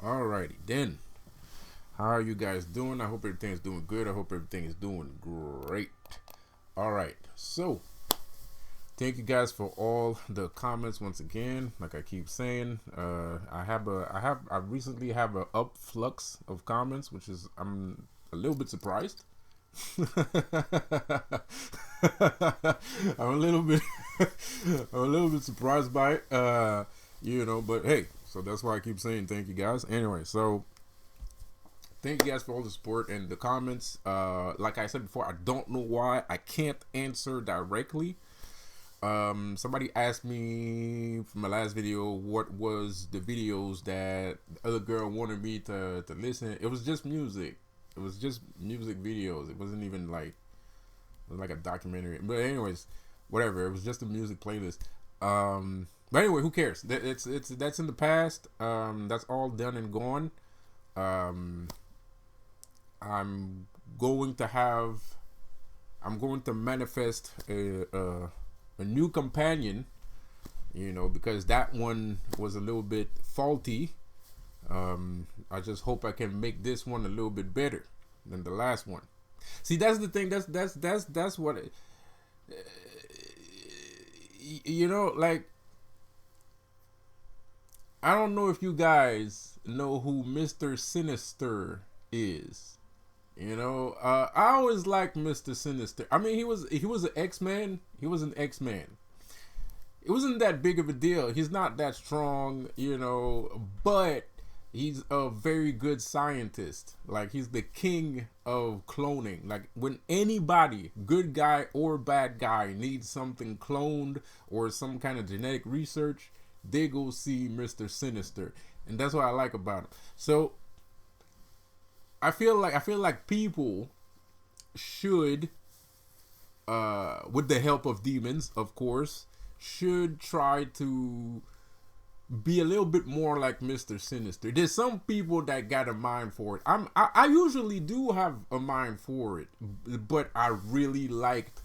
Alrighty then. How are you guys doing? I hope everything is doing good. I hope everything is doing great. Alright, so thank you guys for all the comments once again. Like I keep saying, I recently have an upflux of comments, which is I'm a little bit surprised. I'm a little bit I'm a little bit surprised by it. But hey, so that's why I keep saying thank you guys. Anyway, so thank you guys for all the support and the comments. Like I said before, I don't know why I can't answer directly. Somebody asked me from my last video what was the videos that the other girl wanted me to listen. It was just music. It was just music videos. It wasn't even like a documentary. But anyways, whatever. It was just a music playlist. But anyway, who cares? It's that's in the past. That's all done and gone. Um, I'm going to have. I'm going to manifest a new companion. Because that one was a little bit faulty. I just hope I can make this one a little bit better than the last one. See, that's the thing. That's what. Like, I don't know if you guys know who Mr. Sinister is. I always liked Mr. Sinister. I mean, he was an X-Man. He was an X-Man. It wasn't that big of a deal. He's not that strong, but he's a very good scientist. Like, he's the king of cloning. Like, when anybody, good guy or bad guy, needs something cloned or some kind of genetic research, they go see Mr. Sinister. And that's what I like about him. So I feel like people should, with the help of demons, of course, should try to be a little bit more like Mr. Sinister. There's some people that got a mind for it. I usually do have a mind for it, but I really liked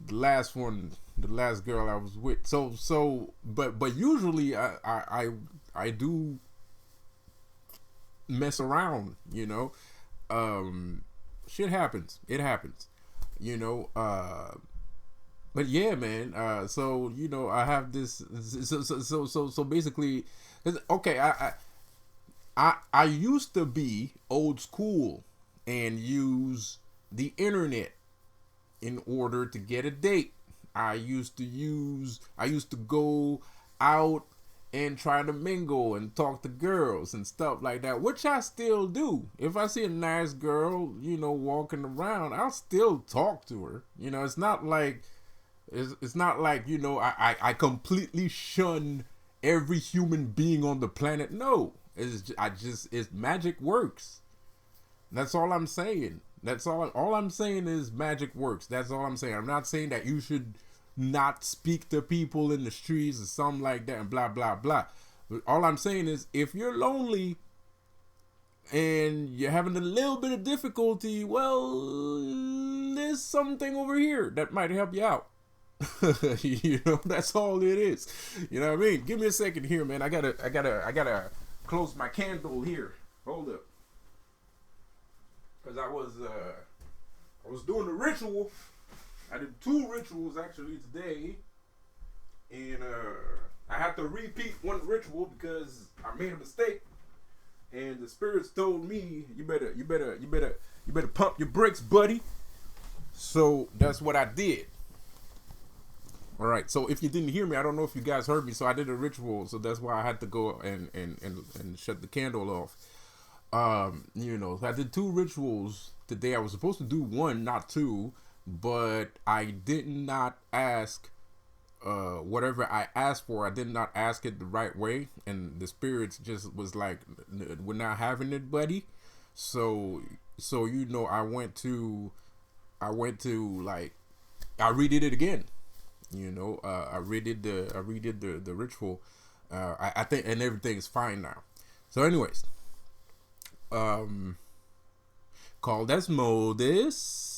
the last one, the last girl I was with. But usually I do mess around, shit happens. It happens, but yeah, man. I have this. So basically, okay. I used to be old school and use the internet in order to get a date. I used to go out and try to mingle and talk to girls and stuff like that, which I still do. If I see a nice girl, walking around, I'll still talk to her. It's not like I completely shun every human being on the planet. No, it's magic works. That's all I'm saying. That's all I'm saying is magic works. That's all I'm saying. I'm not saying that you should not speak to people in the streets or something like that and blah blah blah. But all I'm saying is if you're lonely and you're having a little bit of difficulty, well, there's something over here that might help you out. That's all it is. You know what I mean? Give me a second here, man. I gotta close my candle here. Hold up. Cause I was doing the ritual. I did 2 rituals actually today, and I have to repeat one ritual because I made a mistake, and the spirits told me you better pump your brakes, buddy. So that's what I did. All right. So if you didn't hear me, I don't know if you guys heard me. So I did a ritual, so that's why I had to go and shut the candle off. So I did 2 rituals today. I was supposed to do 1, not 2. But I did not ask whatever I asked for. I did not ask it the right way, and the spirits just was like, "We're not having it, buddy." So I went to like I redid it again. I redid the ritual. I think, and everything is fine now. So, anyways, called Azmodeus.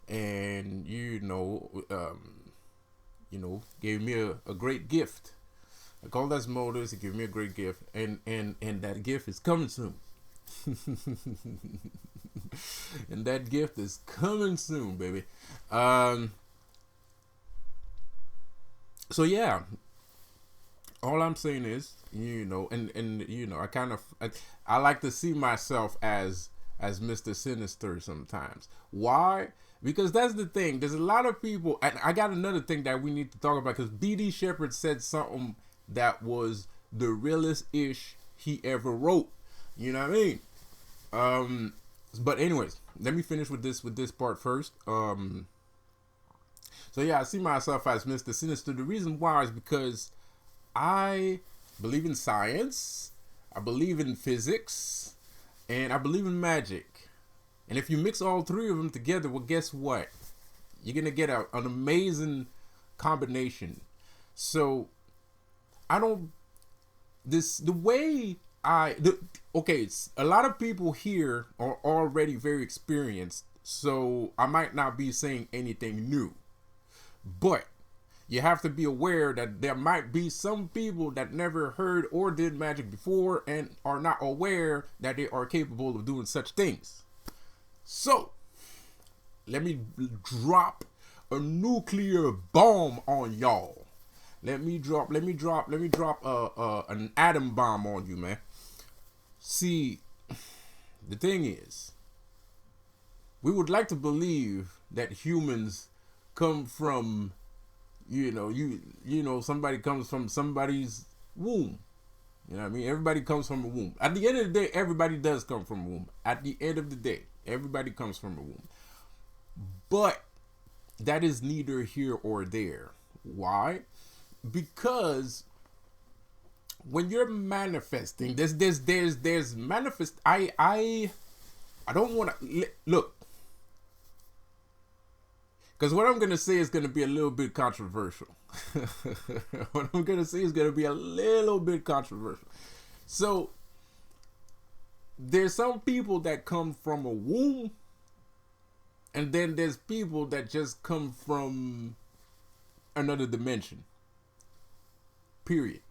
And gave me a great gift. I called Azmodeus. He gave me a great gift, and that gift is coming soon. And that gift is coming soon, baby. So yeah, all I'm saying is, and I like to see myself as Mr. Sinister sometimes. Why? Because that's the thing. There's a lot of people, and I got another thing that we need to talk about, because B.D. Shepard said something that was the realest ish he ever wrote. You know what I mean? But anyways, let me finish with this part first. So yeah, I see myself as Mr. Sinister. The reason why is because I believe in science, I believe in physics, and I believe in magic. And if you mix all three of them together, well, guess what? You're gonna get an amazing combination. So I don't okay, a lot of people here are already very experienced, so I might not be saying anything new. But you have to be aware that there might be some people that never heard or did magic before and are not aware that they are capable of doing such things. So, let me drop a nuclear bomb on y'all. Let me drop an atom bomb on you, man. See, the thing is, we would like to believe that humans come from, somebody comes from somebody's womb. You know what I mean? Everybody comes from a womb. At the end of the day, everybody does come from a womb. At the end of the day, everybody comes from a womb. But that is neither here or there. Why? Because when you're manifesting, there's manifest. I don't want to look. Because what I'm going to say is going to be a little bit controversial. What I'm going to say is going to be a little bit controversial. So, there's some people that come from a womb. And then there's people that just come from another dimension. Period.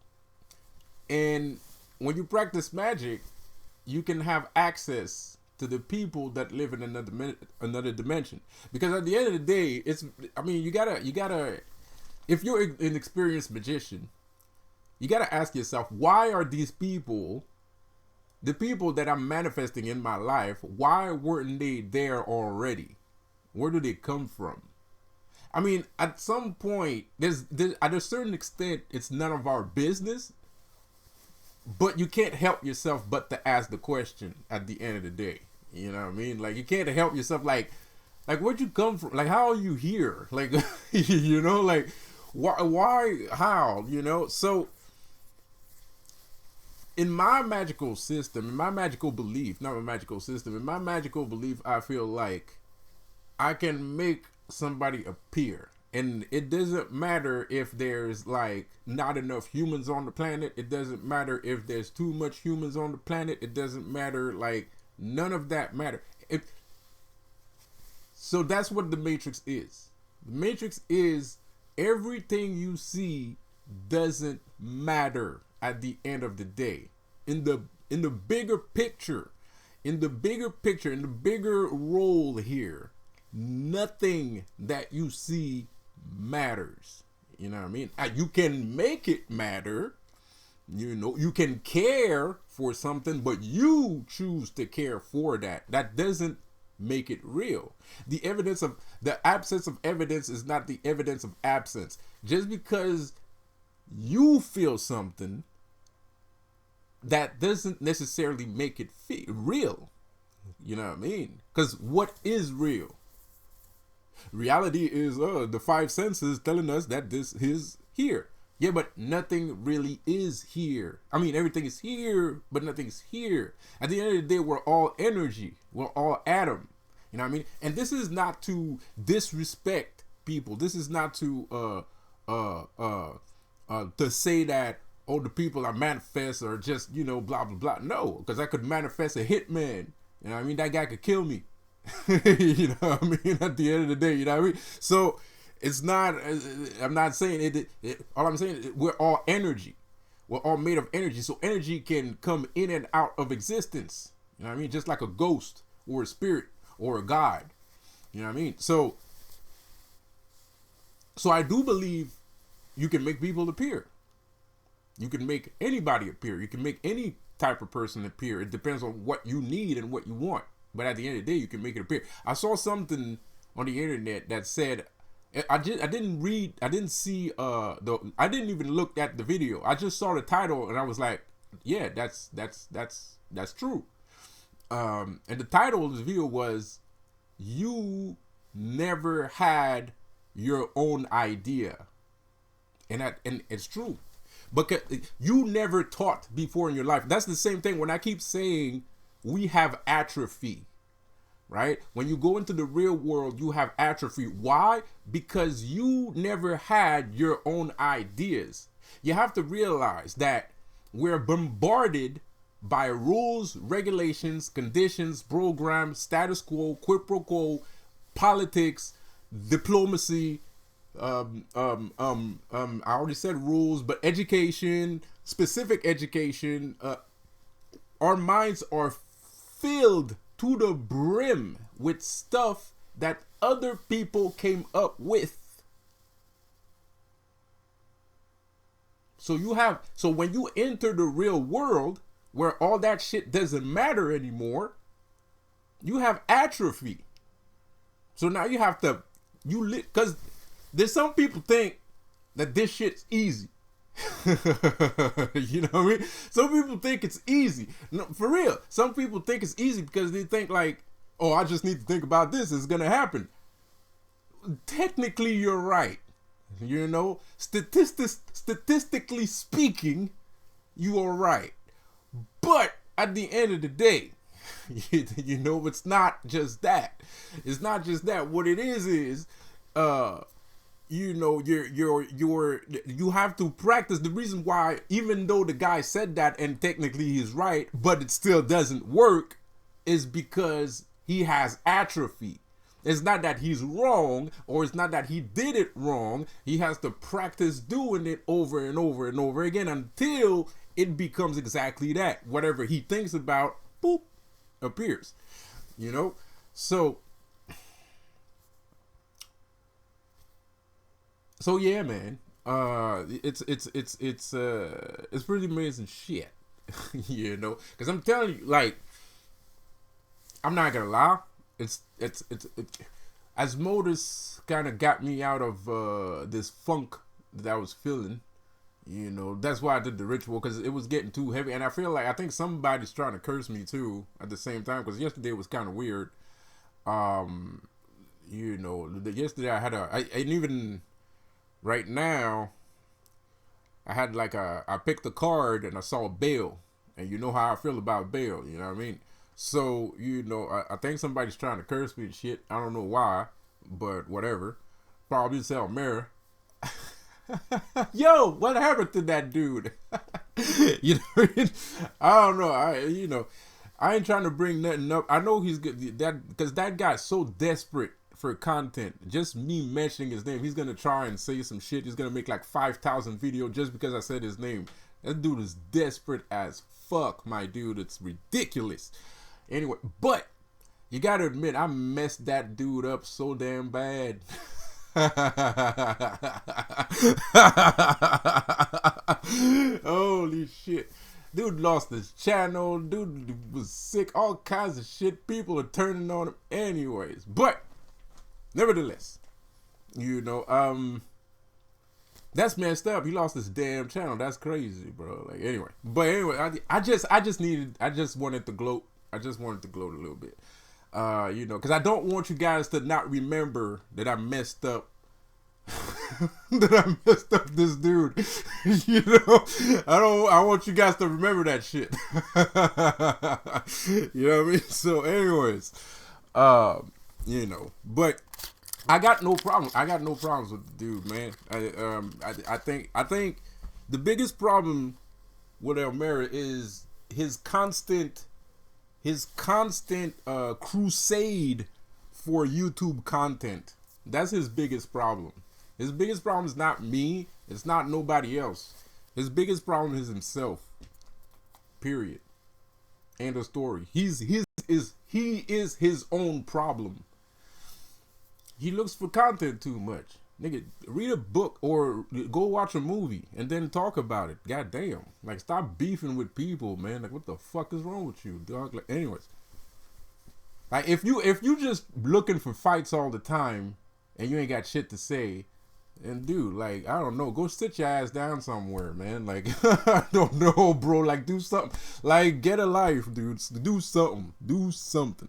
And when you practice magic, you can have access to the people that live in another dimension. Because at the end of the day, you gotta if you're an experienced magician, you gotta ask yourself, why are these people, the people that I'm manifesting in my life, why weren't they there already? Where do they come from? I mean, at some point, there's at a certain extent, it's none of our business. But you can't help yourself but to ask the question at the end of the day. You know what I mean? Like, you can't help yourself, like where'd you come from? Like, how are you here? Like, like, why, how, So, in my magical system, in my magical belief, I feel like I can make somebody appear. And it doesn't matter if there's like not enough humans on the planet. It doesn't matter if there's too much humans on the planet. It doesn't matter, like, none of that matter. So that's what the Matrix is. The Matrix is everything you see doesn't matter at the end of the day. In the bigger picture, in the bigger role here, nothing that you see matters. You know what I mean? You can make it matter. You can care for something, but you choose to care for that. That doesn't make it real. The absence of evidence is not the evidence of absence. Just because you feel something, that doesn't necessarily make it real. You know what I mean? Because what is real? Reality is the five senses telling us that this is here. Yeah, but nothing really is here. I mean, everything is here, but nothing's here. At the end of the day, we're all energy. We're all atom. You know what I mean? And this is not to disrespect people. This is not to say that, oh, the people I manifest are just, blah, blah, blah. No, because I could manifest a hitman. You know what I mean? That guy could kill me. You know what I mean? At the end of the day, you know what I mean? So it's not, I'm not saying it all I'm saying is we're all energy. we're all made of energy. So energy can come in and out of existence. You know what I mean? Just like a ghost or a spirit or a god. You know what I mean? So I do believe you can make people appear. You can make anybody appear. You can make any type of person appear. It depends on what you need and what you want. But at the end of the day, you can make it appear. I saw something on the internet that said, I didn't even look at the video. I just saw the title and I was like, yeah, that's true. And the title of the video was, "You never had your own idea," and it's true, because you never taught before in your life. That's the same thing when I keep saying we have atrophy, right? When you go into the real world, you have atrophy. Why? Because you never had your own ideas. You have to realize that we're bombarded by rules, regulations, conditions, programs, status quo, quid pro quo, politics, diplomacy, I already said rules, but education, specific education. Our minds are filled to the brim with stuff that other people came up with. So when you enter the real world, where all that shit doesn't matter anymore, you have atrophy. So now you have to, because there's some people think that this shit's easy. You know what I mean? Some people think it's easy. No, for real. Some people think it's easy because they think like, oh, I just need to think about this, it's gonna happen. Technically, you're right. You know, statistically speaking, you are right. But at the end of the day, you know, it's not just that. It's not just that. What it is, you know, you have to practice. The reason why, even though the guy said that and technically he's right, but it still doesn't work, is because he has atrophy. It's not that he's wrong, or it's not that he did it wrong. He has to practice doing it over and over and over again until it becomes exactly that. Whatever he thinks about, boop, appears. You know? So yeah, man. It's pretty amazing shit. You know? Because I'm telling you, like, I'm not gonna lie. It's Azmodeus kind of got me out of this funk that I was feeling. You know, that's why I did the ritual, because it was getting too heavy, and I think somebody's trying to curse me too at the same time, because yesterday was kind of weird. You know, yesterday I had and even right now, I had like I picked a card and I saw bail, and you know how I feel about bail. You know what I mean? So, you know, I think somebody's trying to curse me and shit. I don't know why, but whatever. Probably sell mirror. Yo, what happened to that dude? You know, I don't know. I ain't trying to bring nothing up. I know he's good, because that guy's so desperate for content. Just me mentioning his name, he's gonna try and say some shit. He's gonna make like 5,000 videos just because I said his name. That dude is desperate as fuck, my dude. It's ridiculous. Anyway, but you gotta admit, I messed that dude up so damn bad. Holy shit. Dude lost his channel. Dude was sick. All kinds of shit. People are turning on him anyways. But, nevertheless, you know, that's messed up. He lost his damn channel. That's crazy, bro. Like, anyway. But anyway, I just wanted to gloat. I just wanted to gloat a little bit. You know, because I don't want you guys to not remember that I messed up. That I messed up this dude. You know, I want you guys to remember that shit. You know what I mean? So, anyways, you know, but I got no problem. I got no problems with the dude, man. I think the biggest problem with Elmera is his constant crusade for YouTube content. That's his biggest problem. His biggest problem is not me. It's not nobody else. His biggest problem is himself. Period. End of story. He is his own problem. He looks for content too much. Nigga, read a book or go watch a movie and then talk about it. God damn. Like, stop beefing with people, man. Like, what the fuck is wrong with you, dog? Like, anyways. Like, if you just looking for fights all the time and you ain't got shit to say, and dude, like, I don't know, go sit your ass down somewhere, man. Like, I don't know, bro. Like, do something. Like, get a life, dude. Do something. Do something.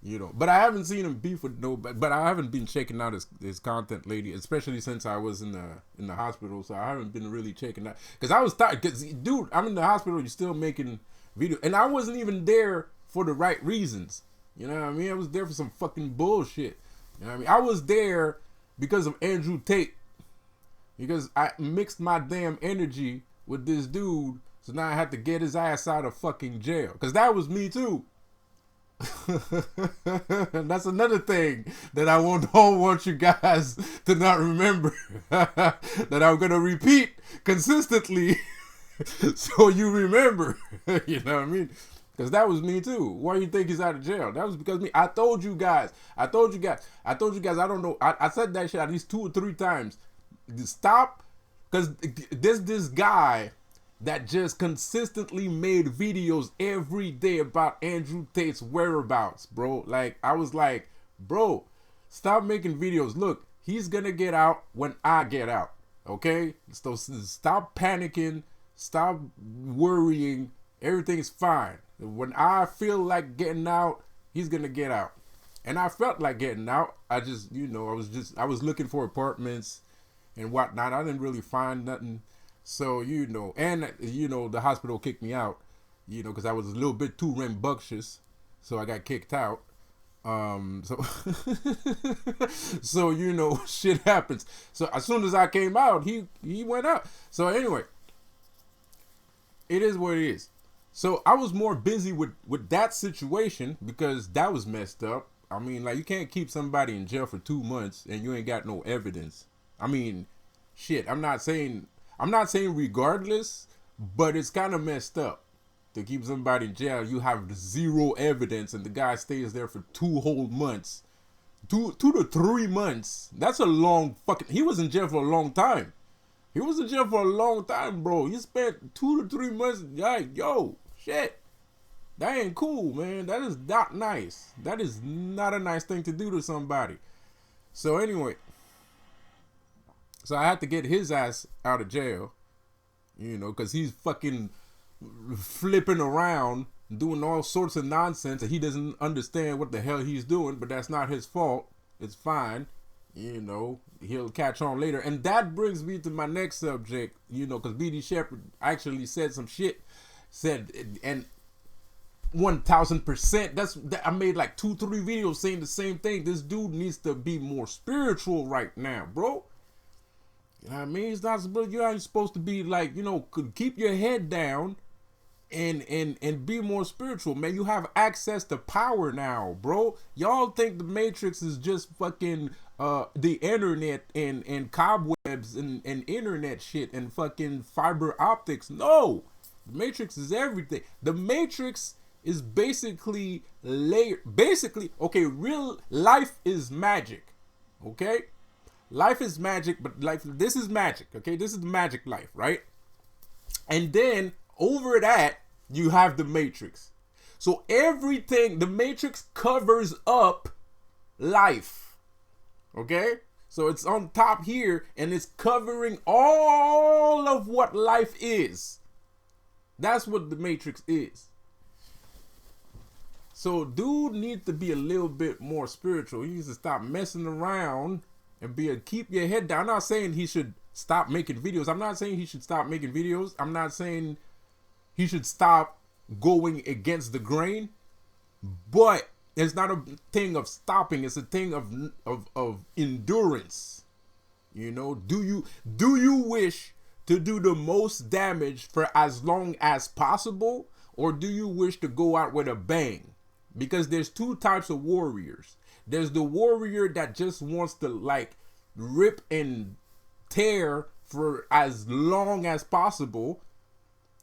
You know, but I haven't seen him beef with nobody. But I haven't been checking out his content lately, especially since I was in the hospital. So I haven't been really checking out because I was tired. Because dude, I'm in the hospital. You're still making videos, and I wasn't even there for the right reasons. You know what I mean? I was there for some fucking bullshit. You know what I mean? I was there because of Andrew Tate. Because I mixed my damn energy with this dude, so now I had to get his ass out of fucking jail. Because that was me too. That's another thing that I don't want you guys to not remember. That I'm going to repeat consistently so you remember. You know what I mean? Because that was me too. Why do you think he's out of jail? That was because me. I told you guys. I don't know. I said that shit at least 2 or 3 times. Stop. Because this guy that just consistently made videos every day about Andrew Tate's whereabouts, bro. Like, I was like, bro, stop making videos. Look, he's gonna get out when I get out, okay? So stop panicking, stop worrying. Everything's fine. When I feel like getting out, he's gonna get out. And I felt like getting out. I just, you know, I was looking for apartments and whatnot. I didn't really find nothing. So, you know, and, you know, the hospital kicked me out, you know, because I was a little bit too rambunctious. So I got kicked out. So, so, you know, shit happens. So as soon as I came out, he went out. So anyway, it is what it is. So I was more busy with that situation because that was messed up. I mean, like, you can't keep somebody in jail for 2 months and you ain't got no evidence. I mean, shit, I'm not saying regardless, but it's kind of messed up to keep somebody in jail. You have 0 evidence and the guy stays there for 2 whole months. 2 to 3 months. That's a long fucking... He was in jail for a long time. He was in jail for a long time, bro. He spent 2 to 3 months... Like, yo, shit. That ain't cool, man. That is not nice. That is not a nice thing to do to somebody. So anyway... So I had to get his ass out of jail, you know, because he's fucking flipping around, doing all sorts of nonsense, and he doesn't understand what the hell he's doing, but that's not his fault. It's fine. You know, he'll catch on later. And that brings me to my next subject, you know, because B.D. Shepherd actually said some shit, and 1000%, I made like 2-3 videos saying the same thing. This dude needs to be more spiritual right now, bro. You know what I mean? It's not, you ain't supposed to be like, you know, keep your head down and be more spiritual, man. You have access to power now, bro. Y'all think the Matrix is just fucking the internet and cobwebs and internet shit and fucking fiber optics. No, the Matrix is everything. The Matrix is basically okay, real life is magic, okay? Life is magic, but this is magic, okay? This is the magic life, right? And then over that, you have the Matrix. So everything, the Matrix covers up life, okay? So it's on top here, and it's covering all of what life is. That's what the Matrix is. So dude needs to be a little bit more spiritual. He needs to stop messing around and keep your head down. I'm not saying he should stop making videos. I'm not saying he should stop making videos. I'm not saying he should stop going against the grain. But it's not a thing of stopping. It's a thing of endurance. You know, do you wish to do the most damage for as long as possible, or do you wish to go out with a bang? Because there's 2 types of warriors. There's the warrior that just wants to like rip and tear for as long as possible.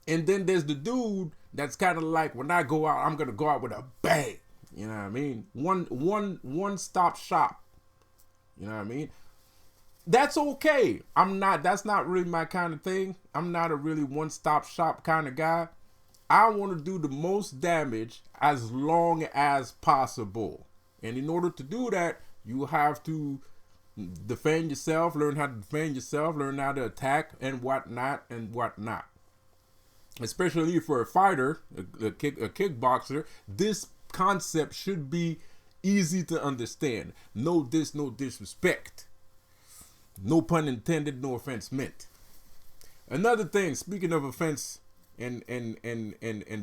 And then there's the dude that's kind of like, when I go out, I'm gonna go out with a bang. You know what I mean? One stop shop. You know what I mean? That's okay. That's not really my kind of thing. I'm not a really one stop shop kind of guy. I want to do the most damage as long as possible. And in order to do that, you have to defend yourself, learn how to defend yourself, learn how to attack and whatnot and whatnot. Especially for a fighter, a kickboxer, this concept should be easy to understand. No disrespect. No pun intended, no offense meant. Another thing, speaking of offense and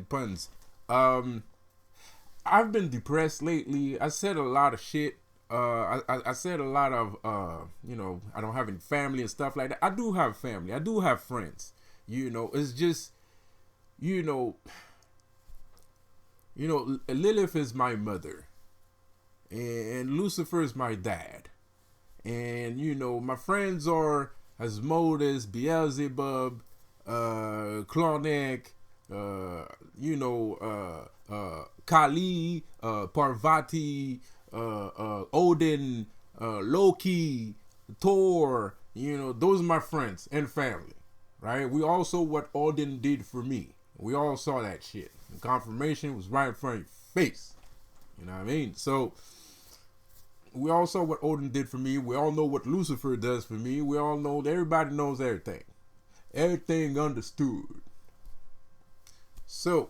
puns, I've been depressed lately. I said a lot of shit. I said a lot of I don't have any family and stuff like that. I do have family. I do have friends. It's just Lilith is my mother, and Lucifer is my dad. And, my friends are Azmodeus, Beelzebub, Klonek, Kali, Parvati, Odin, Loki, Thor. Those are my friends and family, right? We all saw what Odin did for me. We all saw that shit. The confirmation was right in front of your face. You know what I mean? So we all saw what Odin did for me. We all know what Lucifer does for me. We all know, everybody knows everything. Everything understood. So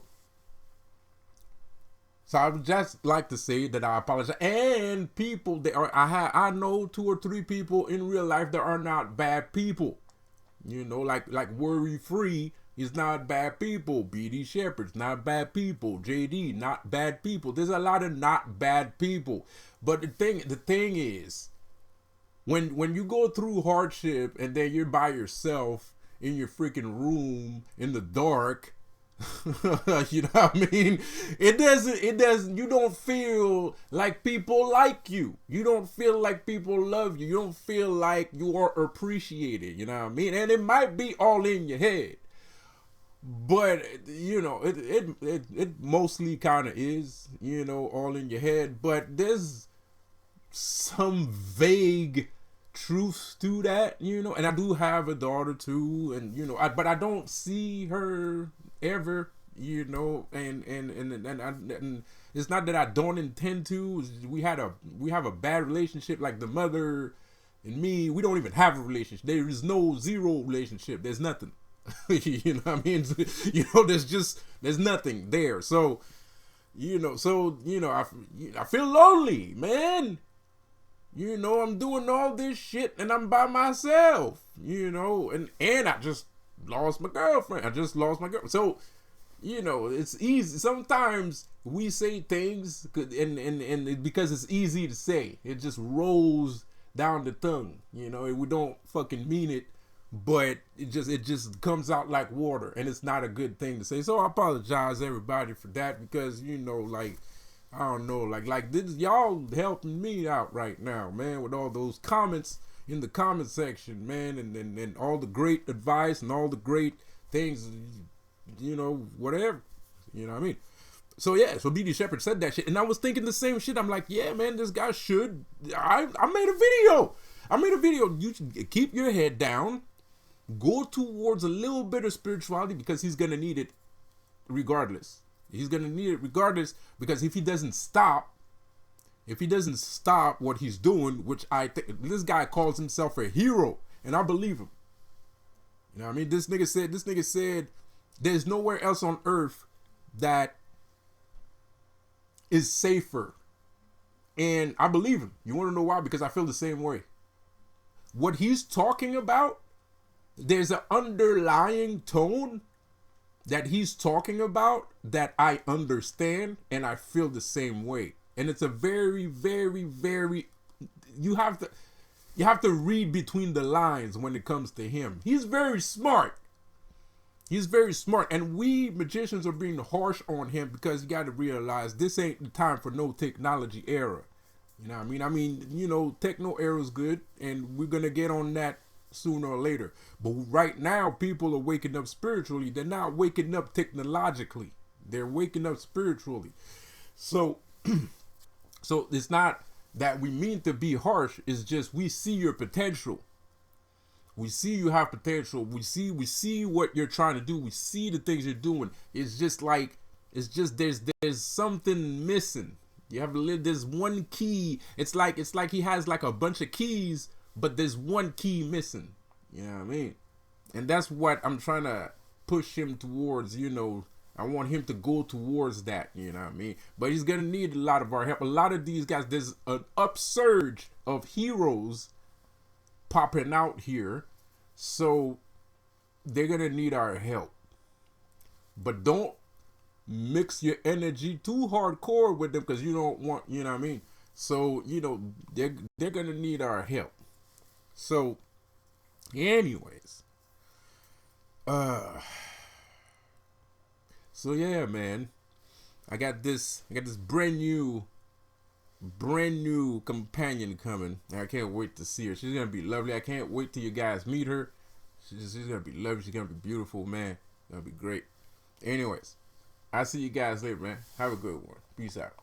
I would just like to say that I apologize. And people, I know 2 or 3 people in real life that are not bad people. Like Worry Free is not bad people. BD Shepherd's not bad people. JD, not bad people. There's a lot of not bad people. But the thing is, when you go through hardship and then you're by yourself in your freaking room in the dark, you know what I mean? It doesn't, you don't feel like people like you. You don't feel like people love you. You don't feel like you are appreciated, you know what I mean? And it might be all in your head. But it mostly kind of is, all in your head. But there's some vague truth to that, and I do have a daughter too, and but I don't see her ever, and it's not that I don't intend to. We have a bad relationship, like the mother and me. We don't even have a relationship. There is zero relationship. There's nothing. You know what I mean? There's nothing there. So I feel lonely, man. I'm doing all this shit and I'm by myself, and I just lost my girlfriend. So, it's easy. Sometimes we say things and because it's easy to say, it just rolls down the tongue, and we don't fucking mean it, but it just comes out like water, and it's not a good thing to say. So I apologize everybody for that, because I don't know, like this, y'all helping me out right now, man, with all those comments in the comment section, man, and all the great advice and all the great things, whatever, you know what I mean? So yeah, so BD Shepherd said that shit, and I was thinking the same shit. I'm like, yeah, man, this guy should. I made a video. You should keep your head down, go towards a little bit of spirituality, because he's gonna need it regardless. He's going to need it regardless, because if he doesn't stop what he's doing, which I think this guy calls himself a hero, and I believe him. You know what I mean? This nigga said there's nowhere else on earth that is safer. And I believe him. You want to know why? Because I feel the same way. What he's talking about, there's an underlying tone that he's talking about that I understand, and I feel the same way. And it's a very, very, very, you have to read between the lines when it comes to him. He's very smart. And we magicians are being harsh on him, because you got to realize this ain't the time for no technology era. You know what I mean? Techno era is good, and we're going to get on that sooner or later. But right now, people are waking up spiritually. They're not waking up technologically. They're waking up spiritually. So, so it's not that we mean to be harsh. It's just we see your potential. We see you have potential. We see what you're trying to do. We see the things you're doing. It's just like, it's just there's something missing. You have to live. There's one key. It's like he has like a bunch of keys, but there's one key missing. You know what I mean? And that's what I'm trying to push him towards. You know, I want him to go towards that. You know what I mean? But he's gonna need a lot of our help. A lot of these guys. There's an upsurge of heroes popping out here, so they're gonna need our help. But don't mix your energy too hardcore with them, because you don't want, you know what I mean? So, you know, they're gonna need our help. So anyways, so yeah, man, I got this brand new companion coming. I can't wait to see her. She's gonna be lovely. I can't wait till you guys meet her. She's gonna be lovely. She's gonna be beautiful, man. Gonna be great. Anyways, I'll see you guys later, man. Have a good one. Peace out.